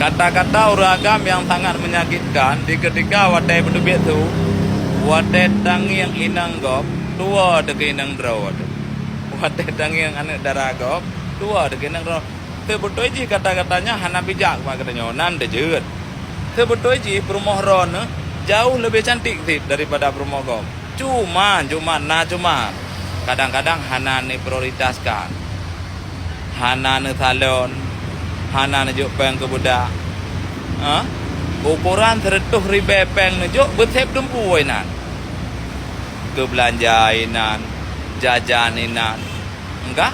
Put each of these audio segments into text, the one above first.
kata-kata uragam yang sangat menyakitkan di ketika wadai berdubit tu wadai tangi yang inang gop tua deke inang draw wadai tangi yang anak daragop tua deke inang draw betul ji kata-katanya hana bijak pak katanya nan de jeut betul ji perumoh ron jauh lebih cantik sih daripada perumoh gop cuma kadang-kadang hana ni prioritaskan hana ni salon hana ni juk peng ke budak ukuran 100 ribu peng ni juk betep dempu inan ke belanja inan jajan inan enggak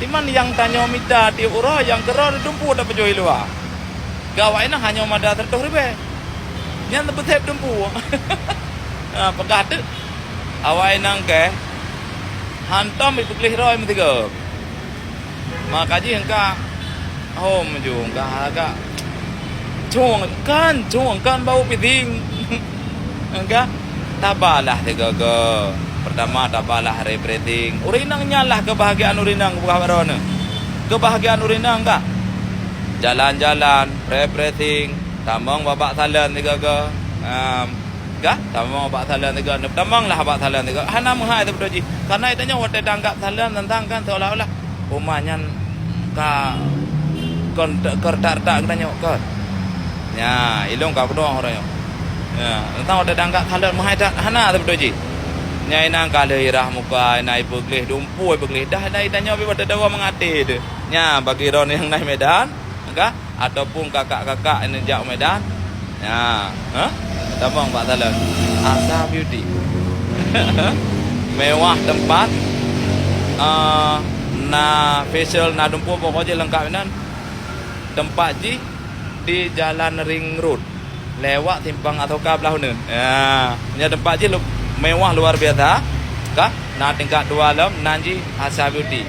timan yang tanya minta tiap orang yang keror dempu dapat jual luar gawai na hanya mada 100 ribu yang betep dempu pegat tu awai nang ke hantam ibu kelih roy metiga makaji engka hom ju engka agak cuang kan bau piting engka tabalah tiga ke pertama tabalah repreting urinang nyalah kebahagiaan urinang bukan kebahagiaan urinang enggak jalan-jalan repreting tamang babak salan tiga ke enggak tamang babak salan tiga tamang lah babak salan tiga hana menghai tu ji karena itanya wate tanggap salan tentang kan seolah-olah umanya ka kon kertak-tak katanya kan ya ilung ka kedua orang ya tentang wate tanggap salan menghai tak hana tu ji nyai nang kale irah muka nai beglih dumpu beglih dah nai tanya bi wate dawa mengati tu nya bagi ron yang naik Medan enggak ataupun kakak-kakak yang jak Medan ya tamang Pak Salan Asa Beauty mewah tempat na facial na dumpu pokoknya lengkap nan tempat ji di Jalan Ring Road lewat simpang ataukah belah mana ya tempat ji mewah luar biasa kah na tingkat 2 lam nanji Asa Beauty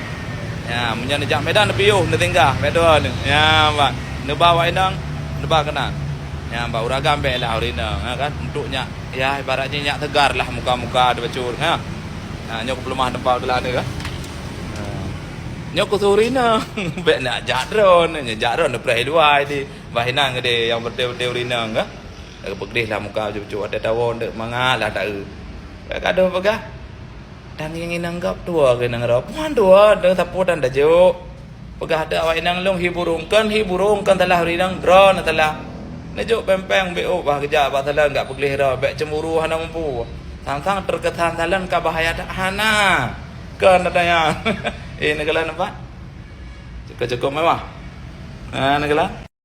ya menjadi jak Medan lebih ne tinggal Medan ya Pak ne bawa indang ne ba kenan ya Mbak uragam be lah urina kan untuknya ya ibaratnya nyak tegar lah muka-muka ada bacur ha nyok pelemah tempat belah ni kan nyok urina be nak jadron ne prai luai di bahinang gede yang berdeu urina kan begdih lah muka bacur ada tawon dek mangalah tak kado pegah dan yang inanggap tua ke nang ro puan tua de tapudan da jo pegah ada awak inang long hiburungkan telah rinang drone telah nejuk pempeng beo bah kerja bah talan enggak peglih dah bek cemburu hana mampu sang-sang terkesan talan ka bahaya dak hana kan adanya negala nampak cukup mewah negala